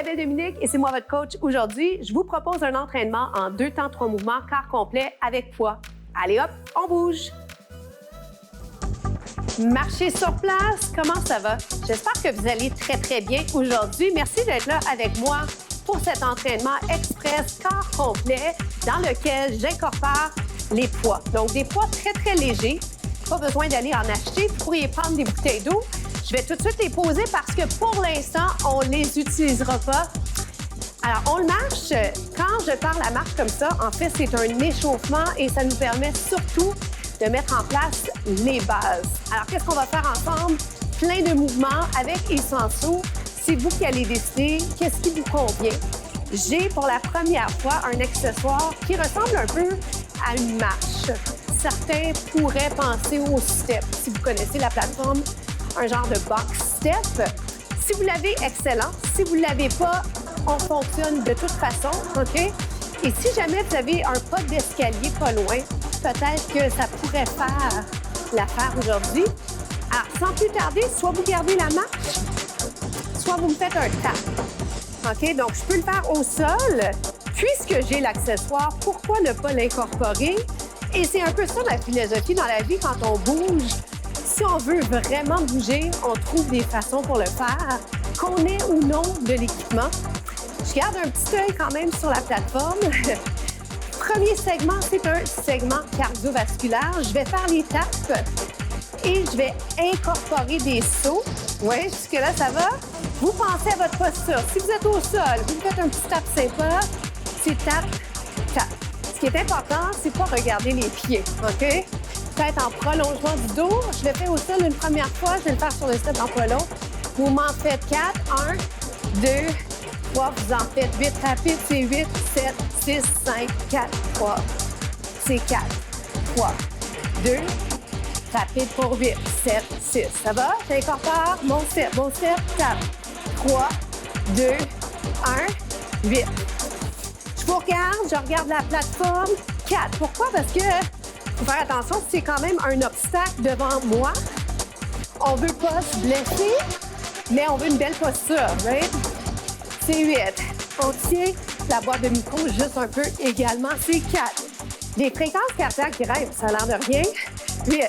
m'appelle Dominique et c'est moi votre coach. Aujourd'hui, je vous propose un entraînement en 2 temps 3 mouvements, quart complet avec poids. Allez hop, on bouge! Marcher sur place, comment ça va? J'espère que vous allez très bien aujourd'hui. Merci d'être là avec moi pour cet entraînement express quart complet dans lequel j'incorpore les poids. Donc, des poids très légers. Pas besoin d'aller en acheter. Vous pourriez prendre des bouteilles d'eau. Je vais tout de suite les poser parce que pour l'instant, on ne les utilisera pas. Alors, on le marche. Quand je parle à marche comme ça, en fait, c'est un échauffement et ça nous permet surtout de mettre en place les bases. Alors, qu'est-ce qu'on va faire ensemble? Plein de mouvements avec et sans saut. C'est vous qui allez décider qu'est-ce qui vous convient. J'ai pour la première fois un accessoire qui ressemble un peu à une marche. Certains pourraient penser au step. Si vous connaissez la plateforme, un genre de box step. Si vous l'avez, excellent. Si vous ne l'avez pas, on fonctionne de toute façon, OK? Et si jamais vous avez un pas d'escalier pas loin, peut-être que ça pourrait faire l'affaire aujourd'hui. Alors, sans plus tarder, soit vous gardez la marche, soit vous me faites un tap. OK? Donc, je peux le faire au sol. Puisque j'ai l'accessoire, pourquoi ne pas l'incorporer? Et c'est un peu ça la philosophie dans la vie quand on bouge. Si on veut vraiment bouger, on trouve des façons pour le faire, qu'on ait ou non de l'équipement. Je garde un petit œil quand même sur la plateforme. Premier segment, c'est un segment cardiovasculaire. Je vais faire les tapes et je vais incorporer des sauts. Oui, jusque-là, ça va? Vous pensez à votre posture. Si vous êtes au sol, vous faites un petit tap sympa. C'est tap, tap. Ce qui est important, c'est pas regarder les pieds, OK? Peut-être en prolongement du dos. Je le fais au sol une première fois. Je vais le faire sur le step en pas long. Vous m'en faites 4. 1, 2, 3. Vous en faites 8 rapides. C'est 8, 7, 6, 5, 4, 3. C'est 4, 3, 2. Rapide pour 8, 7, 6. Ça va? J'incorpore mon step, tap. 3, 2, 1, 8. Je vous regarde, je regarde la plateforme. 4. Pourquoi? Parce que faut faire attention, c'est quand même un obstacle devant moi. On veut pas se blesser, mais on veut une belle posture, right? C'est 8. On tient la boîte de micro juste un peu également. C'est 4. Les fréquences cardiaques grimpent, ça a l'air de rien. 8.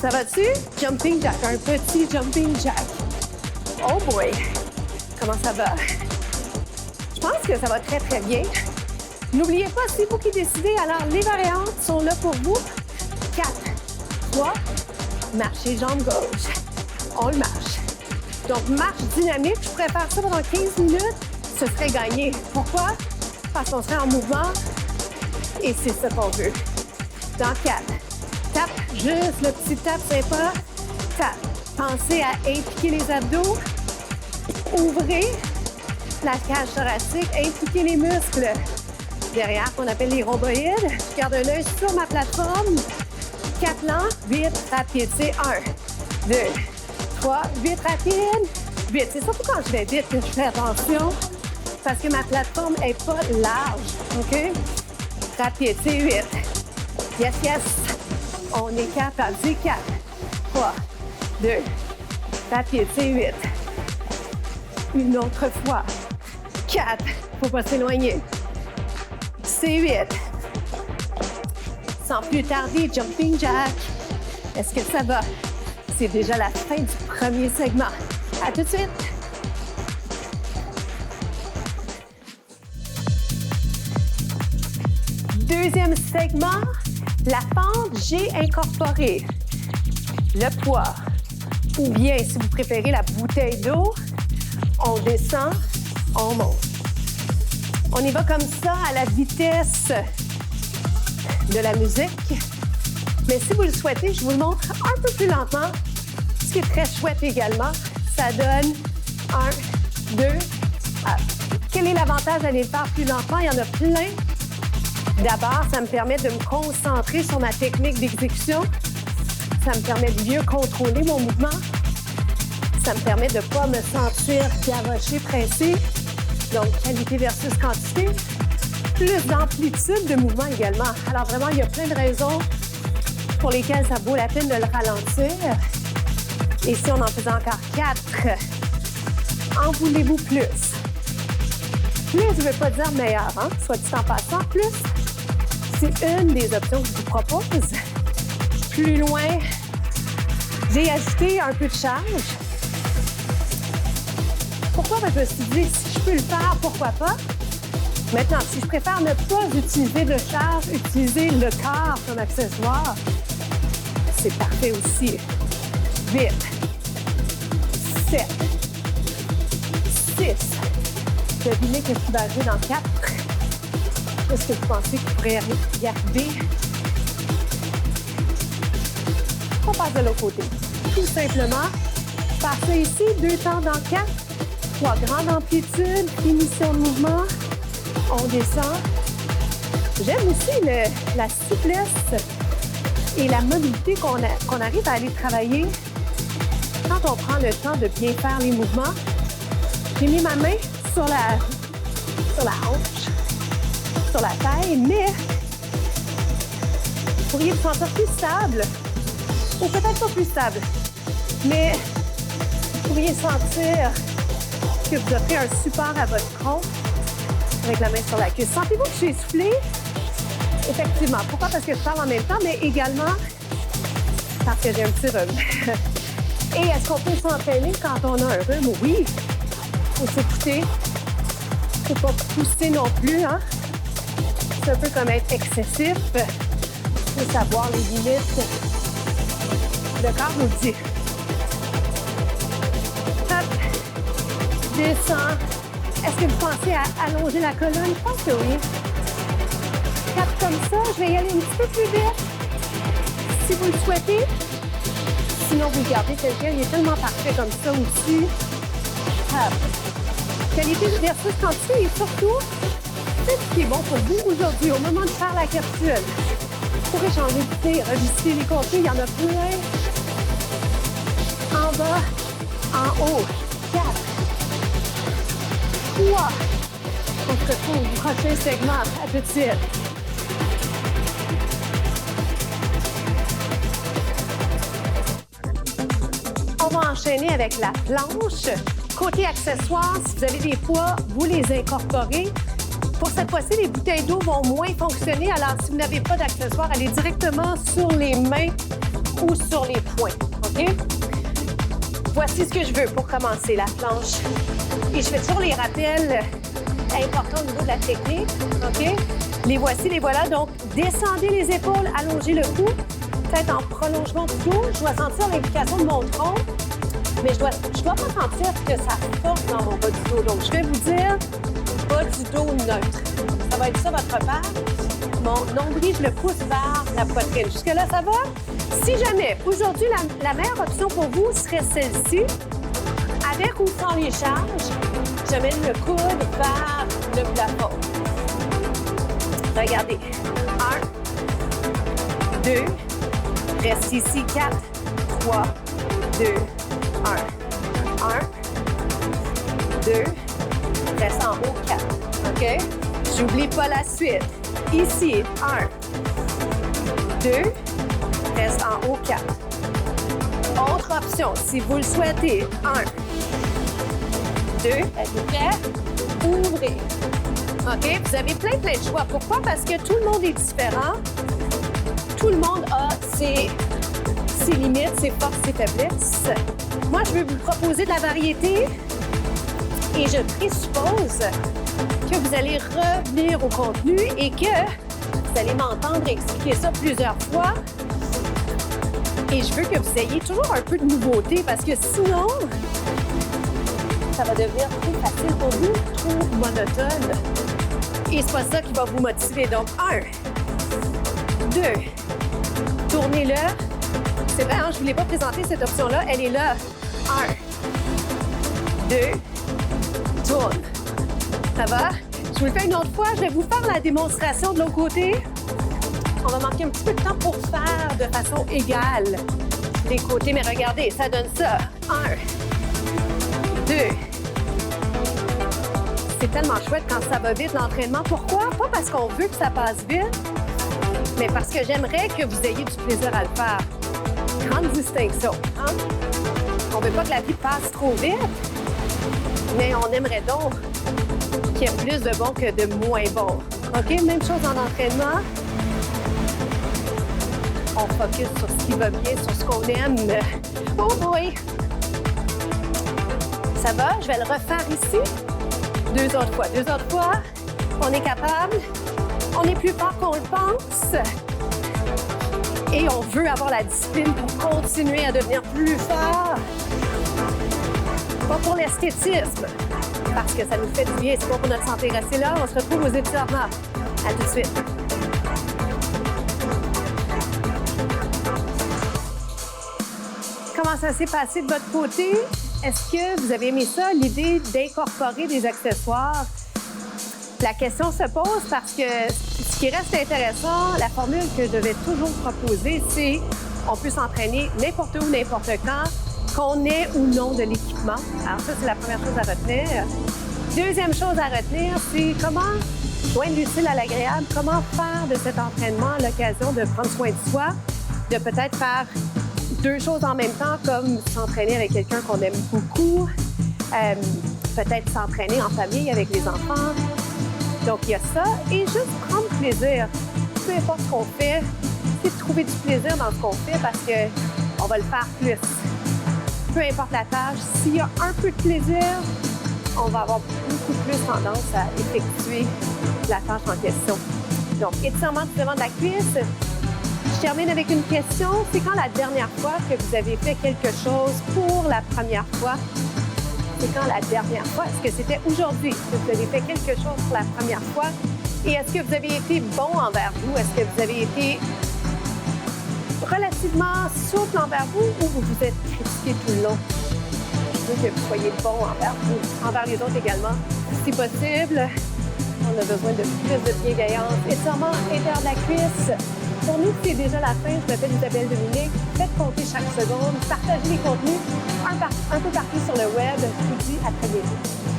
Ça va-tu? Jumping jack, un petit jumping jack. Oh boy! Comment ça va? Je pense que ça va très bien. N'oubliez pas, c'est vous qui décidez, alors les variantes sont là pour vous. 4, 3, marcher jambe gauche. On le marche. Donc, marche dynamique, je pourrais faire ça pendant 15 minutes, ce serait gagné. Pourquoi? Parce qu'on serait en mouvement et c'est ça qu'on veut. Dans 4, tape, juste le petit tap sympa. Tape. Pensez à impliquer les abdos. Ouvrez la cage thoracique, impliquez les muscles derrière, qu'on appelle les rhomboïdes. Je garde un œil sur ma plateforme. 4 lents, 8 rapides. C'est 1, 2, 3, 8 rapides, 8. C'est surtout quand je vais vite que je fais attention parce que ma plateforme n'est pas large. OK? Rapide, c'est 8. Yes. On est capable. C'est 4, 3, 2. Rapide, c'est 8. Une autre fois. 4. Faut pas s'éloigner. C'est 8. Sans plus tarder, jumping jack. Est-ce que ça va? C'est déjà la fin du premier segment. À tout de suite. Deuxième segment, la pente, j'ai incorporé le poids. Ou bien, si vous préférez, la bouteille d'eau. On descend, on monte. On y va comme ça à la vitesse de la musique. Mais si vous le souhaitez, je vous le montre un peu plus lentement. Ce qui est très chouette également, ça donne 1, 2, Quel est l'avantage d'aller le faire plus lentement? Il y en a plein. D'abord, ça me permet de me concentrer sur ma technique d'exécution. Ça me permet de mieux contrôler mon mouvement. Ça me permet de ne pas me sentir garoché, pressé. Donc, qualité versus quantité. Plus d'amplitude de mouvement également. Alors, vraiment, il y a plein de raisons pour lesquelles ça vaut la peine de le ralentir. Et si on en faisait encore 4, en voulez-vous plus? Plus, je ne veux pas dire meilleur, hein? Soit dit en passant, plus, c'est une des options que je vous propose. Plus loin, j'ai ajouté un peu de charge. Pourquoi? Parce que je me suis dit, si je peux le faire, pourquoi pas? Maintenant, si je préfère ne pas utiliser de charge, utiliser le corps comme accessoire, c'est parfait aussi. 8, 7, 6. Devinez que je vais arriver dans 4. Est-ce que vous pensez que vous pourrez y arriver? On passe de l'autre côté. Tout simplement, passer ici, 2 temps dans 4. 3 grandes amplitudes, finition de mouvement. On descend. J'aime aussi la souplesse et la mobilité qu'on arrive à aller travailler quand on prend le temps de bien faire les mouvements. J'ai mis ma main sur la hanche, sur la taille, mais vous pourriez vous sentir plus stable, ou peut-être pas plus stable, mais vous pourriez sentir que vous offrez un support à votre tronc avec la main sur la cuisse. Sentez-vous que je suis essoufflée? Effectivement. Pourquoi? Parce que je parle en même temps, mais également parce que j'ai un petit rhume. Et est-ce qu'on peut s'entraîner quand on a un rhume? Oui. Il faut s'écouter. Il ne faut pas pousser non plus, hein? C'est un peu comme être excessif. Il faut savoir les limites. Le corps nous dit. Hop. Descends. Est-ce que vous pensez à allonger la colonne? Je pense que oui. 4 comme ça. Je vais y aller un petit peu plus vite. Si vous le souhaitez. Sinon, vous le gardez tel quel. Il est tellement parfait comme ça aussi. Hop. Qualité d'exercice continu et surtout, c'est ce qui est bon pour vous aujourd'hui, au moment de faire la capsule. Vous pourrez changer de pied, revisiter les contenus, il y en a plein. En bas, en haut. 4. 3. On se retrouve au prochain segment. À tout de suite. On va enchaîner avec la planche. Côté accessoires, si vous avez des poids, vous les incorporez. Pour cette fois-ci, les bouteilles d'eau vont moins fonctionner. Alors, si vous n'avez pas d'accessoires, allez directement sur les mains ou sur les poings. OK? Voici ce que je veux pour commencer la planche. Et je fais toujours les rappels importants au niveau de la technique. OK? Les voici, les voilà. Donc, descendez les épaules, allongez le cou. Peut-être en prolongement du dos. Je dois sentir l'implication de mon tronc. Mais je dois pas sentir que ça force dans mon bas du dos. Donc, je vais vous dire bas du dos neutre. Ça va être ça votre repère. Mon nombril, je le pousse vers la poitrine. Jusque-là, ça va? Si jamais, aujourd'hui, la meilleure option pour vous serait celle-ci. Avec ou sans les charges, j'amène le coude vers le plafond. Regardez. 1, 2, reste ici. 4, 3, 2, 1, 2, reste en haut, 4, OK? J'oublie pas la suite. Ici, 1, 2, reste en haut, 4. Autre option, si vous le souhaitez, 1, 2, êtes-vous prêts? Ouvrez. OK? Vous avez plein de choix. Pourquoi? Parce que tout le monde est différent. Tout le monde a ses limites, ses forces, ses faiblesses. Moi, je vais vous proposer de la variété et je présuppose que vous allez revenir au contenu et que vous allez m'entendre expliquer ça plusieurs fois. Et je veux que vous ayez toujours un peu de nouveauté parce que sinon, ça va devenir trop facile pour vous, trop monotone. Et c'est pas ça qui va vous motiver. Donc, 1, 2, tournez-le. C'est vrai, hein, je ne vous l'ai pas présenté, cette option-là. Elle est là. 1, 2, tourne. Ça va? Je vous le fais une autre fois. Je vais vous faire la démonstration de l'autre côté. On va manquer un petit peu de temps pour faire de façon égale les côtés. Mais regardez, ça donne ça. 1, 2. C'est tellement chouette quand ça va vite, l'entraînement. Pourquoi? Pas parce qu'on veut que ça passe vite, mais parce que j'aimerais que vous ayez du plaisir à le faire. Grande distinction, hein? On ne veut pas que la vie passe trop vite, mais on aimerait donc qu'il y a plus de bons que de moins bons. OK? Même chose en entraînement. On focus sur ce qui va bien, sur ce qu'on aime. Oh boy! Ça va? Je vais le refaire ici. Deux autres fois. Deux autres fois. On est capable. On est plus fort qu'on le pense. Et on veut avoir la discipline pour continuer à devenir plus fort. Pas pour l'esthétisme, parce que ça nous fait du bien, c'est bon pour notre santé. Restez là, on se retrouve aux étirements. À tout de suite. Comment ça s'est passé de votre côté? Est-ce que vous avez aimé ça, l'idée d'incorporer des accessoires? La question se pose parce que ce qui reste intéressant, la formule que je vais toujours proposer, c'est on peut s'entraîner n'importe où, n'importe quand, qu'on ait ou non de l'équipement. Alors ça, c'est la première chose à retenir. Deuxième chose à retenir, c'est comment joindre l'utile à l'agréable, comment faire de cet entraînement l'occasion de prendre soin de soi, de peut-être faire deux choses en même temps, comme s'entraîner avec quelqu'un qu'on aime beaucoup, peut-être s'entraîner en famille avec les enfants. Donc, il y a ça. Et juste prendre plaisir. Peu importe ce qu'on fait, c'est de trouver du plaisir dans ce qu'on fait parce qu'on va le faire plus. Peu importe la tâche, s'il y a un peu de plaisir, on va avoir beaucoup plus tendance à effectuer la tâche en question. Donc, étirement du devant de la cuisse. Je termine avec une question. C'est quand la dernière fois que vous avez fait quelque chose pour la première fois? C'est quand la dernière fois? Est-ce que c'était aujourd'hui que vous avez fait quelque chose pour la première fois? Et est-ce que vous avez été bon envers vous? Est-ce que vous avez été relativement souple envers vous ou vous vous êtes critiqué tout le long? Je veux que vous soyez bon envers vous, envers les autres également. Si possible, on a besoin de plus de bienveillance. Étirement intérieur de la cuisse. Pour nous, c'est déjà la fin. Je m'appelle Isabelle Dominique. Faites compter chaque seconde. Partagez les contenus un peu partout sur le web. Je vous dis à très bientôt.